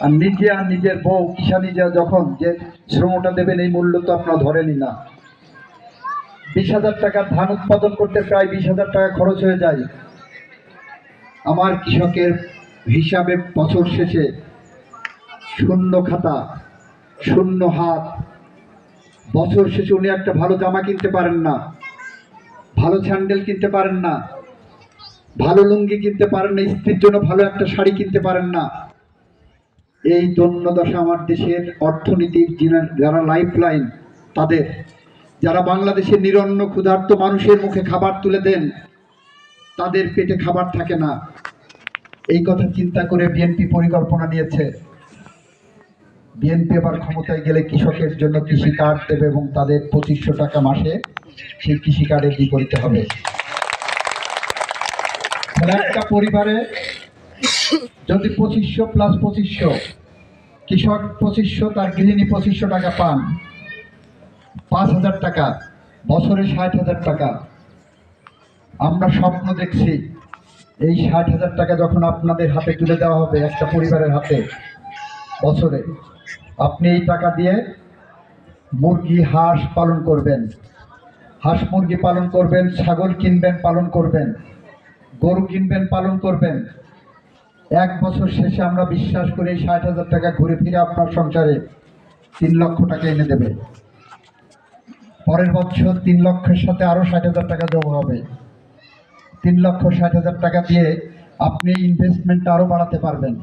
আর নিজে আর নিজের বউ কিষানি যখন যে শ্রমটা দেবেন এই মূল্য তো আপনারা ধরেনই না। 20,000 টাকার ধান উৎপাদন করতে প্রায় 20,000 টাকা খরচ হয়ে যায়। আমার কৃষকের হিসাবে বছর শেষে শূন্য খাতা, শূন্য হাত, বছর শেষে উনি একটা ভালো জামা কিনতে পারেন না, ভালো স্যান্ডেল কিনতে পারেন না, ভালো লুঙ্গি কিনতে পারেন না, স্ত্রীর জন্য ভালো একটা শাড়ি কিনতে পারেন না। এই দৈন্যদশা আমার দেশের অর্থনীতির যারা লাইফ লাইন, তাদের, যারা বাংলাদেশের নিরন্ন ক্ষুধার্ত মানুষের মুখে খাবার তুলে দেন, তাদের পেটে খাবার থাকে না। এই কথা চিন্তা করে বিএনপি পরিকল্পনা নিয়েছে, বিএনপি আবার ক্ষমতায় গেলে কৃষকের জন্য কৃষি কার্ড দেবে এবং তাদের 2500 টাকা মাসে সেই কৃষি কার্ডে বিপরীতে হবে। একটা পরিবারে যদি 2500 প্লাস 2500, কৃষক 2500, তার গৃহিণী 2500 টাকা পান, 5000 টাকা, বছরে 60,000 টাকা। আমরা স্বপ্ন দেখছি এই 60,000 টাকা যখন আপনাদের হাতে তুলে দেওয়া হবে, একটা পরিবারের হাতে, বছরে আপনি এই টাকা দিয়ে মুরগি হাঁস পালন করবেন, হাঁস মুরগি পালন করবেন, ছাগল কিনবেন পালন করবেন, গরু কিনবেন পালন করবেন। 1 বছর শেষে আমরা বিশ্বাস করি 60,000 টাকা ঘুরে ফিরে আপনার সংসারে 3 লক্ষ টাকা এনে দেবে। পরের বছর 3 লক্ষের সাথে আরো 60,000 টাকা যোগ হবে। 3,60,000 টাকা দিয়ে আপনি ইনভেস্টমেন্টটা আরো বাড়াতে পারবেন।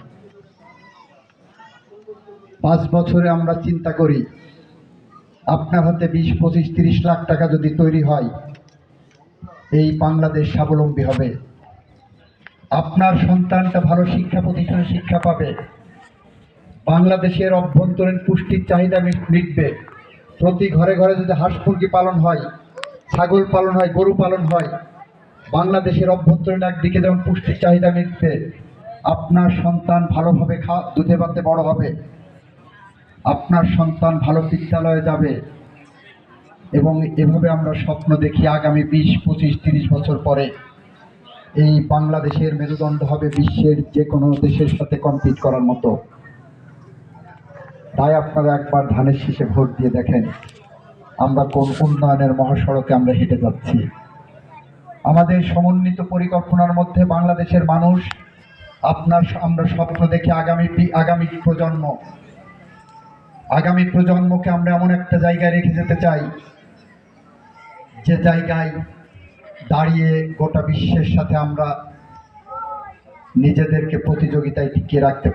5 বছরে আমরা চিন্তা করি আপনার হাতে 20, 25, 30 লাখ টাকা যদি তৈরি হয়, এই বাংলাদেশ স্বাবলম্বী হবে। আপনার সন্তানটা ভালো শিক্ষা প্রতিষ্ঠানে শিক্ষা পাবে, বাংলাদেশের অভ্যন্তরীণ পুষ্টির চাহিদা মিটবে। প্রতি ঘরে ঘরে যদি হাঁস মুরগি পালন হয়, ছাগল পালন হয়, গরু পালন হয়, বাংলাদেশের অভ্যন্তরীণ একদিকে যেমন পুষ্টির চাহিদা মিটবে, আপনার সন্তান ভালোভাবে দুধে ভাতে বড় হবে, আপনার সন্তান ভালো বিদ্যালয়ে যাবে। এবং এভাবে আমরা স্বপ্ন দেখি আগামী 20, 25, 30 বছর পরে এই বাংলাদেশের মেরুদণ্ড হবে বিশ্বের যে কোনো দেশের সাথে কম্পিট করার মতো। তাই আপনারা একবার ধানের শীষে ভোট দিয়ে দেখেন আমরা কোন উন্নয়নের মহাসড়কে আমরা হেঁটে যাচ্ছি। আমাদের সমন্বিত পরিকল্পনার মধ্যে বাংলাদেশের মানুষ, আমরা স্বপ্ন দেখি আগামী প্রজন্মকে আমরা এমন একটা জায়গায় রেখে যেতে চাই, যে জায়গায় দাঁড়িয়ে গোটা বিশ্বের সাথে আমরা নিজেদেরকে প্রতিযোগিতায় টিকিয়ে রাখতে পারব।